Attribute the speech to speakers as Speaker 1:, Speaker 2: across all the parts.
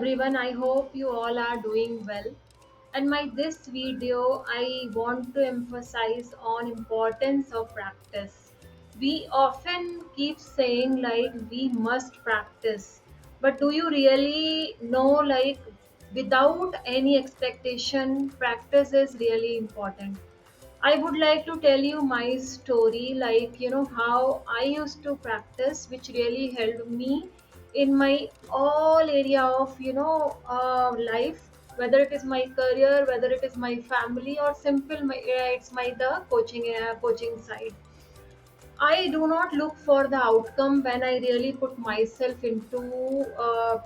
Speaker 1: everyone. I hope you all are doing well. And my this video, I want to emphasize on importance of practice. We often keep saying like we must practice, but do you really know like without any expectation, practice is really important. I would like to tell you my story, like, how I used to practice, which really helped me in my all area of, life, whether it is my career, whether it is my family, or simple, it's my the coaching side. I do not look for the outcome when I really put myself into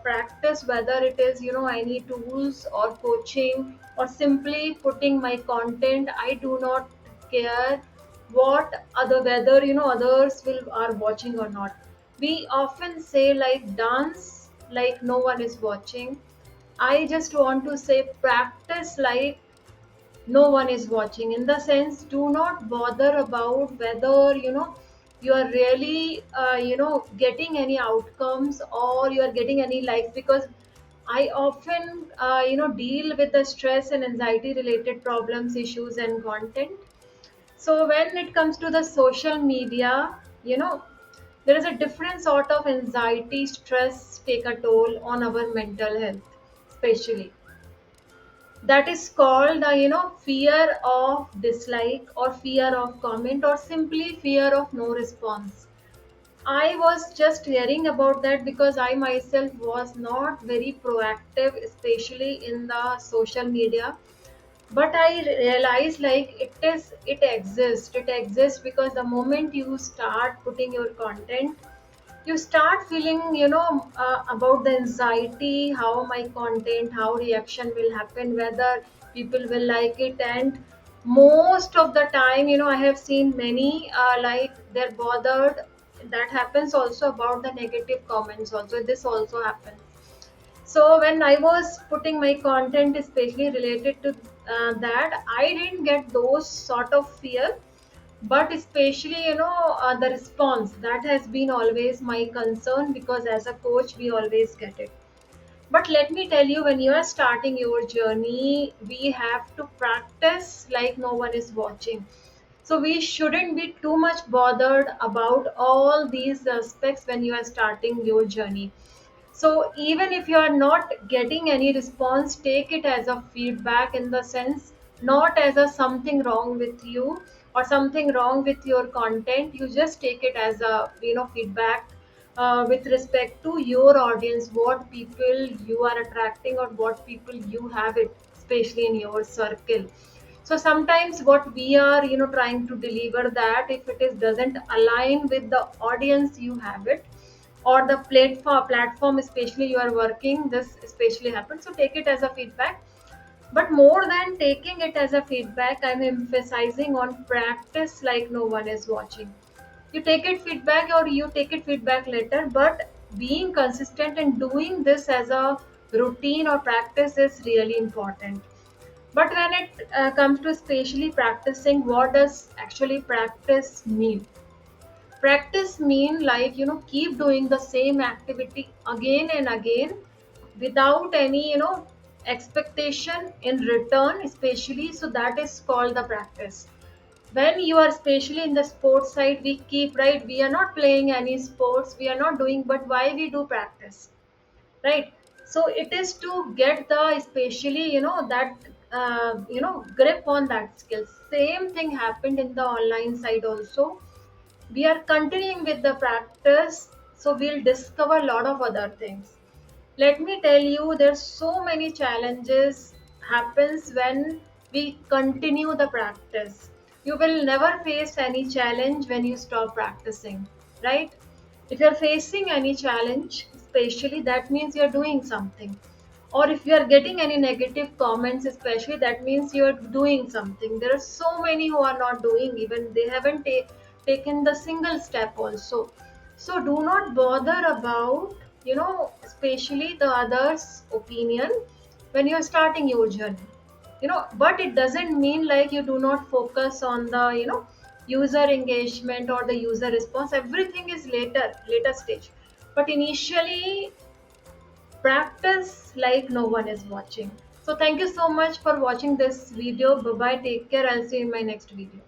Speaker 1: practice, whether it is, any tools or coaching or simply putting my content. I do not care what other whether others will are watching or not. We often say like dance like no one is watching. I just want to say practice like no one is watching, in the sense do not bother about whether you are really getting any outcomes or you are getting any likes, because I often deal with the stress and anxiety related problems, issues and content. So when it comes to the social media, you know there is a different sort of anxiety, stress take a toll on our mental health, especially that is called the fear of dislike or fear of comment or simply fear of no response. I was just hearing about that because I myself was not very proactive, especially in the social media. But I realized like it exists because the moment you start putting your content, you start feeling about the anxiety, how my content, how reaction will happen, whether people will like it. And most of the time, I have seen many like they're bothered. That happens also about the negative comments also, this also happens. So when I was putting my content, especially related to that, I didn't get those sort of fear. But especially the response, that has been always my concern, because as a coach we always get it. But let me tell you, when you are starting your journey, we have to practice like no one is watching. So we shouldn't be too much bothered about all these aspects when you are starting your journey. So even if you are not getting any response, take it as a feedback, in the sense not as a something wrong with you or something wrong with your content. You just take it as a feedback with respect to your audience, what people you are attracting or what people you have it, especially in your circle. So sometimes what we are trying to deliver, that if it is doesn't align with the audience you have it, or the platform especially you are working, this especially happens. So take it as a feedback. But more than taking it as a feedback, I'm emphasizing on practice like no one is watching. You take it feedback or you take it feedback later, but being consistent and doing this as a routine or practice is really important. But when it comes to especially practicing, what does actually practice mean? Practice mean like keep doing the same activity again and again without any expectation in return, especially. So that is called the practice. When you are especially in the sports side, we keep, right, we are not playing any sports, we are not doing, but why we do practice, right? So it is to get the especially that grip on that skill. Same thing happened in the online side also. We are continuing with the practice, so we'll discover a lot of other things. Let me tell you, there's so many challenges happens when we continue the practice. You will never face any challenge when you stop practicing, right? If you're facing any challenge, especially, that means you're doing something. Or if you are getting any negative comments, especially, that means you're doing something. There are so many who are not doing, even they haven't taken the single step also. So do not bother about especially the others opinion when you're starting your journey. But it doesn't mean like you do not focus on the user engagement or the user response. Everything is later stage. But initially, practice like no one is watching. So thank you so much for watching this video. Bye bye, take care, I'll see you in my next video.